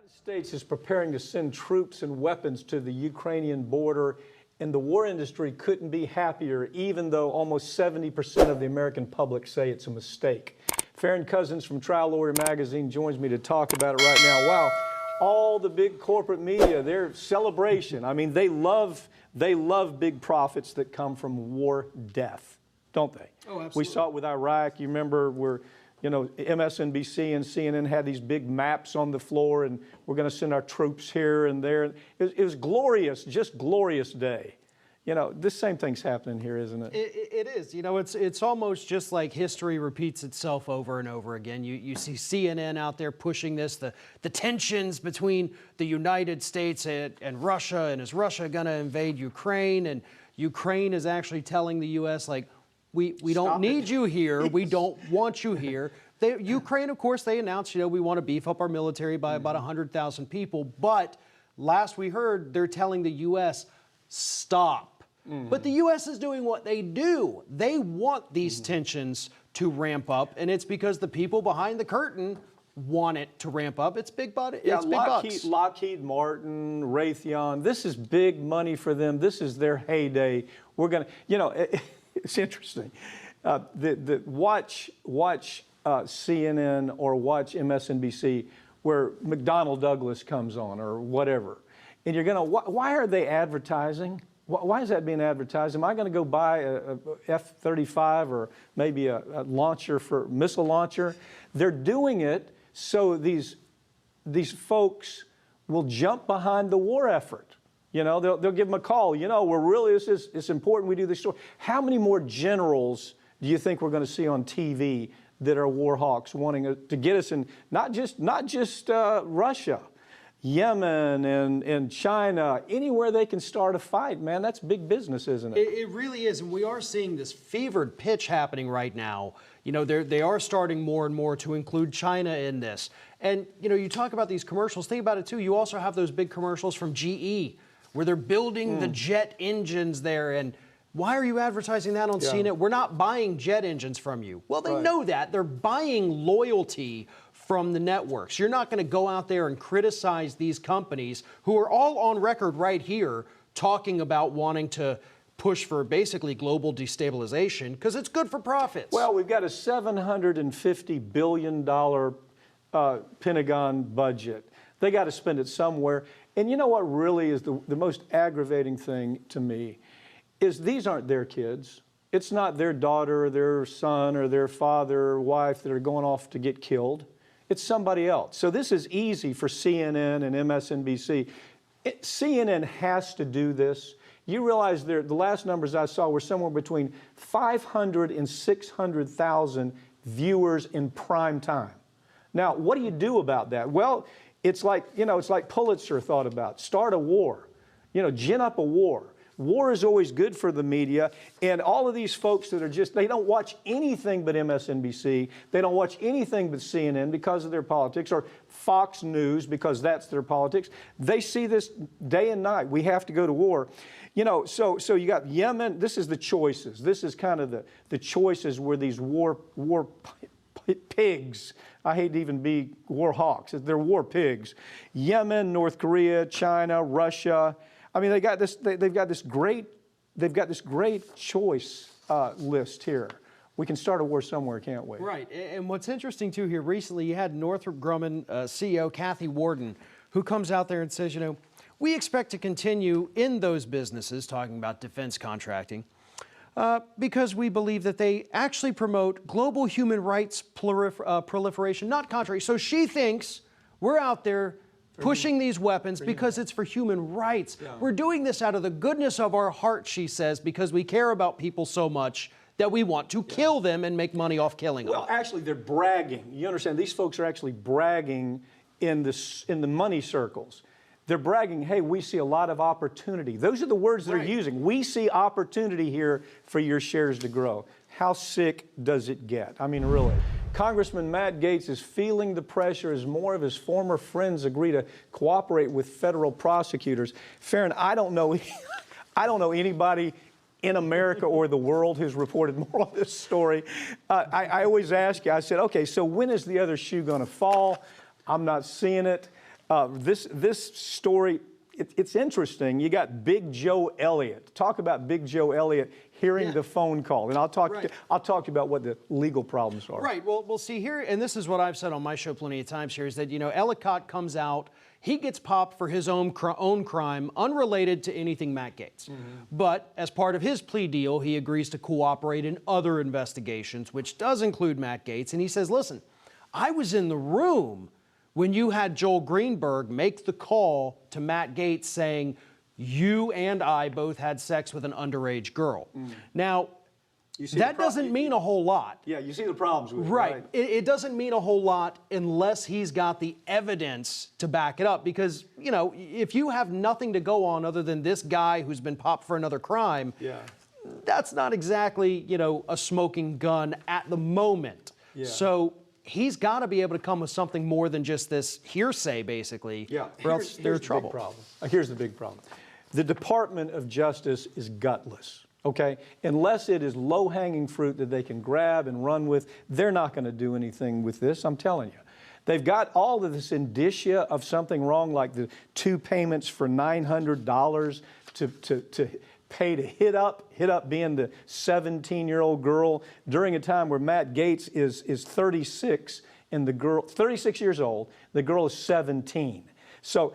United States is preparing to send troops and weapons to the Ukrainian border, and the war industry couldn't be happier, even though almost 70% of the American public say it's a mistake. Farron Cousins from Trial Lawyer Magazine joins me to talk about it right now. Wow, all the big corporate media, their celebration. I mean, they love big profits that come from war death, don't they? Oh, absolutely. We saw it with Iraq. You remember where, you know, MSNBC and CNN had these big maps on the floor, and we're going to send our troops here and there. It was glorious, just glorious day. You know, this same thing's happening here, isn't it? It is. You know, it's almost just like history repeats itself over and over again. You see CNN out there pushing this, the tensions between the United States and Russia, and is Russia going to invade Ukraine? And Ukraine is actually telling the U.S., like, we don't need you here. We don't want you here. Ukraine, of course, they announced, you know, we want to beef up our military by about 100,000 people. But last we heard, they're telling the U.S., stop. But the U.S. is doing what they do. They want these tensions to ramp up, and it's because the people behind the curtain want it to ramp up. It's big bucks. Lockheed Martin, Raytheon, this is big money for them. This is their heyday. We're going to, you know, it's interesting. Watch CNN or watch MSNBC where McDonnell Douglas comes on or whatever. And you're going to, why are they advertising? Why is that being advertised? Am I going to go buy a F-35 or maybe a launcher for missile launcher? They're doing it so these folks will jump behind the war effort. You know, they'll give them a call. You know, it's important we do this story. How many more generals do you think we're going to see on TV that are Warhawks wanting to get us in, not just Russia, Yemen and China, anywhere they can start a fight, man, that's big business, isn't it? It really is, and we are seeing this fevered pitch happening right now. You know, they are starting more and more to include China in this. And, you know, you talk about these commercials, think about it too, you also have those big commercials from GE, where they're building the jet engines there, and why are you advertising that on CNN? We're not buying jet engines from you. Well, they know that. They're buying loyalty from the networks. You're not going to go out there and criticize these companies who are all on record right here talking about wanting to push for basically global destabilization because it's good for profits. Well, we've got a $750 billion Pentagon budget. They got to spend it somewhere. And you know what really is the most aggravating thing to me is these aren't their kids. It's not their daughter, or their son, or their father or wife that are going off to get killed. It's somebody else. So this is easy for CNN and MSNBC. CNN has to do this. You realize the last numbers I saw were somewhere between 500 and 600,000 viewers in prime time. Now, what do you do about that? Well, it's like, you know, it's like Pulitzer thought about. Start a war. You know, gin up a war. War is always good for the media, and all of these folks that are just, they don't watch anything but MSNBC, they don't watch anything but CNN because of their politics, or Fox News because that's their politics. They see this day and night. We have to go to war. You know, so you got Yemen, this is the choices. This is kind of the choices where these war pigs, I hate to even be war hawks, they're war pigs. Yemen, North Korea, China, Russia. I mean, they've got this great choice list here. We can start a war somewhere, can't we? Right. And what's interesting too here, recently you had Northrop Grumman CEO Kathy Warden, who comes out there and says, you know, we expect to continue in those businesses, talking about defense contracting, because we believe that they actually promote global human rights proliferation, not contrary. So she thinks we're out there pushing these weapons because it's for human rights. Yeah. We're doing this out of the goodness of our heart, she says, because we care about people so much that we want to kill them and make money off killing them. Well, actually, they're bragging. You understand? These folks are actually bragging in the money circles. They're bragging, hey, we see a lot of opportunity. Those are the words they're using. We see opportunity here for your shares to grow. How sick does it get? I mean, really. Congressman Matt Gaetz is feeling the pressure as more of his former friends agree to cooperate with federal prosecutors. Farron, I don't know anybody in America or the world who's reported more on this story. I always ask you, I said, okay, so when is the other shoe going to fall? I'm not seeing it. This story, it's interesting. You got Big Joe Elliott. Talk about Big Joe Elliott hearing the phone call, and I'll talk to you about what the legal problems are. Right. Well, we'll see here, and this is what I've said on my show plenty of times here, is that, Ellicott comes out, he gets popped for his own crime, unrelated to anything Matt Gaetz. But as part of his plea deal, he agrees to cooperate in other investigations, which does include Matt Gaetz. And he says, listen, I was in the room when you had Joel Greenberg make the call to Matt Gaetz saying, you and I both had sex with an underage girl. Now, that doesn't mean a whole lot. Yeah, you see the problems with it. Right. It doesn't mean a whole lot unless he's got the evidence to back it up. Because, if you have nothing to go on other than this guy who's been popped for another crime, that's not exactly, a smoking gun at the moment. So he's got to be able to come with something more than just this hearsay, basically, or else they're in trouble. Here's the big problem. The Department of Justice is gutless. Okay, unless it is low-hanging fruit that they can grab and run with, they're not going to do anything with this, I'm telling you. They've got all of this indicia of something wrong, like the 2 payments for $900 to pay to hit up being the 17-year-old girl during a time where Matt Gaetz is 36 and the girl, 36 years old, the girl is 17. So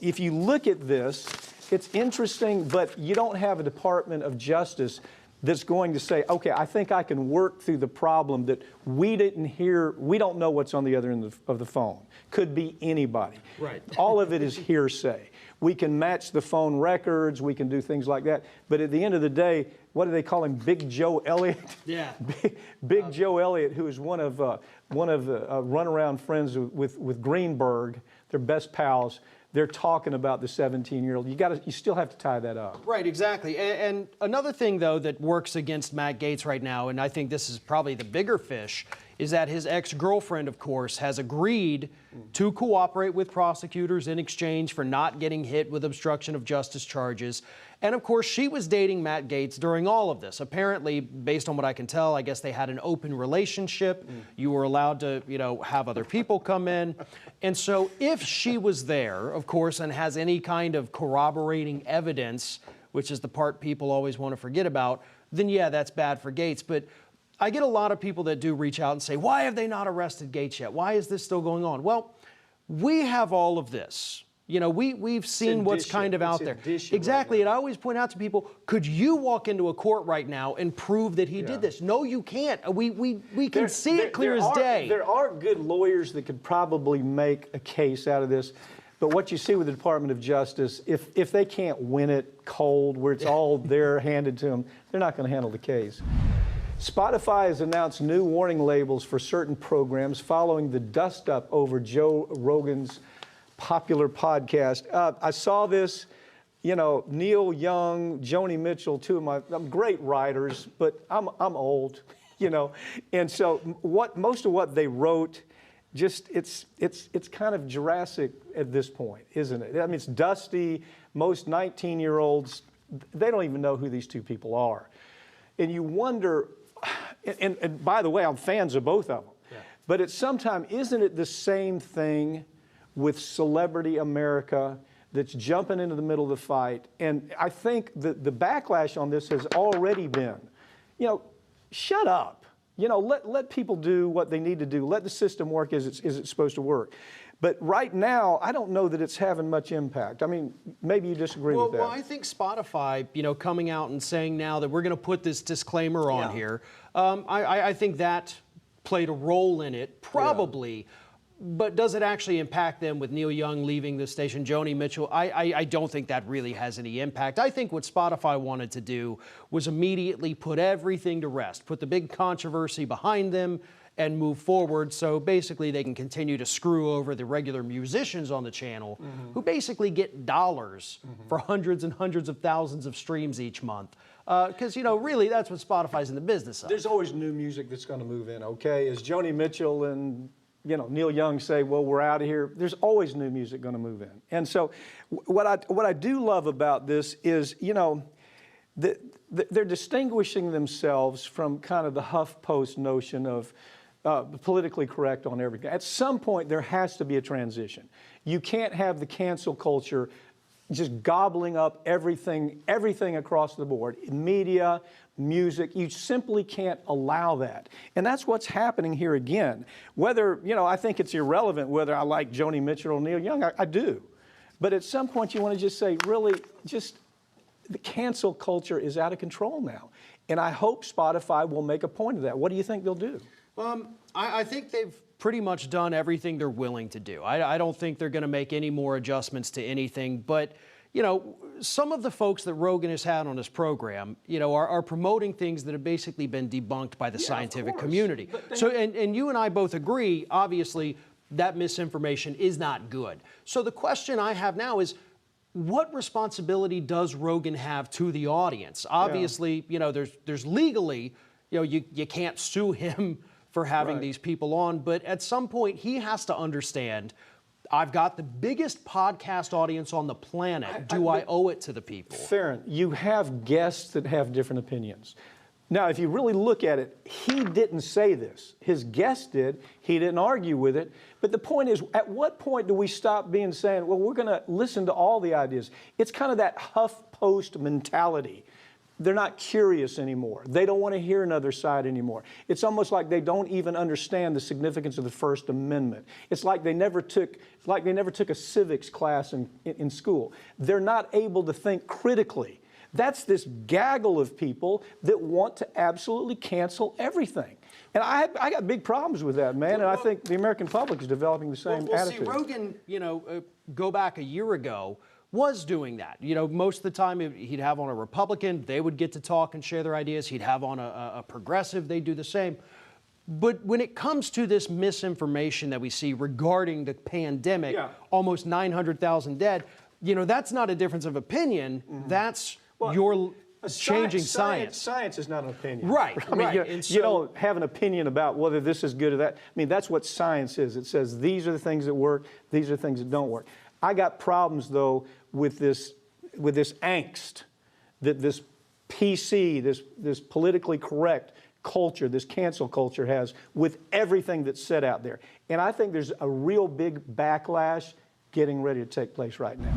if you look at this, it's interesting, but you don't have a Department of Justice that's going to say, okay, I think I can work through the problem that we didn't hear, we don't know what's on the other end of the phone. Could be anybody. Right. All of it is hearsay. We can match the phone records, we can do things like that, but at the end of the day, what do they call him, Big Joe Elliott? Yeah. Big Joe Elliott, who is one of the runaround friends with Greenberg, their best pals. They're talking about the 17-year-old. You still have to tie that up. Right, exactly. And another thing, though, that works against Matt Gaetz right now, and I think this is probably the bigger fish, is that his ex-girlfriend, of course, has agreed to cooperate with prosecutors in exchange for not getting hit with obstruction of justice charges. And, of course, she was dating Matt Gaetz during all of this. Apparently, based on what I can tell, I guess they had an open relationship. You were allowed to, have other people come in. And so if she was there, of course, and has any kind of corroborating evidence, which is the part people always want to forget about, then, yeah, that's bad for Gaetz. But I get a lot of people that do reach out and say, why have they not arrested Gaetz yet? Why is this still going on? Well, we have all of this. We've seen what's kind of out there. Exactly. And I always point out to people, could you walk into a court right now and prove that he did this? No, you can't. We can see it clear as day. There are good lawyers that could probably make a case out of this. But what you see with the Department of Justice, if they can't win it cold, where it's all there handed to them, they're not going to handle the case. Spotify has announced new warning labels for certain programs following the dust-up over Joe Rogan's popular podcast. I saw this, Neil Young, Joni Mitchell, two of my great writers, but I'm old, and so most of what they wrote, just it's kind of Jurassic at this point, isn't it? I mean, it's dusty. Most 19-year-olds, they don't even know who these two people are, and you wonder. And by the way, I'm fans of both of them. Yeah. But at some time, isn't it the same thing with celebrity America that's jumping into the middle of the fight? And I think the backlash on this has already been, shut up. Let people do what they need to do. Let the system work as it's supposed to work. But right now, I don't know that it's having much impact. I mean, maybe you disagree with that. Well, I think Spotify, coming out and saying now that we're going to put this disclaimer on here, I think that played a role in it, probably. Yeah. But does it actually impact them with Neil Young leaving the station, Joni Mitchell? I don't think that really has any impact. I think what Spotify wanted to do was immediately put everything to rest, put the big controversy behind them, and move forward, so basically they can continue to screw over the regular musicians on the channel who basically get dollars for hundreds and hundreds of thousands of streams each month. Because, really that's what Spotify's in the business of. There's always new music that's going to move in, okay? As Joni Mitchell and Neil Young say, well, we're out of here, there's always new music going to move in. And so what I do love about this is, they're distinguishing themselves from kind of the HuffPost notion of politically correct on everything. At some point, there has to be a transition. You can't have the cancel culture just gobbling up everything across the board. Media, music, you simply can't allow that. And that's what's happening here again. Whether, I think it's irrelevant whether I like Joni Mitchell or Neil Young, I do. But at some point you want to just say, really, just the cancel culture is out of control now. And I hope Spotify will make a point of that. What do you think they'll do? I think they've pretty much done everything they're willing to do. I don't think they're going to make any more adjustments to anything. But, some of the folks that Rogan has had on his program, are promoting things that have basically been debunked by the scientific community. So, and you and I both agree, obviously, that misinformation is not good. So the question I have now is, what responsibility does Rogan have to the audience? Obviously, there's legally, you can't sue him for having these people on, but at some point he has to understand, I've got the biggest podcast audience on the planet. Do I owe it to the people? Farron, you have guests that have different opinions. Now, if you really look at it, he didn't say this. His guest did. He didn't argue with it. But the point is, at what point do we stop saying, well, we're going to listen to all the ideas? It's kind of that HuffPost mentality. They're not curious anymore. They don't want to hear another side anymore. It's almost like they don't even understand the significance of the First Amendment. It's like they never took a civics class in school. They're not able to think critically. That's this gaggle of people that want to absolutely cancel everything. And I got big problems with that, man, and I think the American public is developing the same attitude. See, Rogan, go back a year ago, was doing that. Most of the time he'd have on a Republican, they would get to talk and share their ideas. He'd have on a progressive, they'd do the same. But when it comes to this misinformation that we see regarding the pandemic, almost 900,000 dead, that's not a difference of opinion. That's your changing science. Science is not an opinion. Right. I mean, you don't have an opinion about whether this is good or that. I mean, that's what science is. It says these are the things that work, these are the things that don't work. I got problems, though, with this angst that this PC, this politically correct culture, this cancel culture has with everything that's said out there. And I think there's a real big backlash getting ready to take place right now.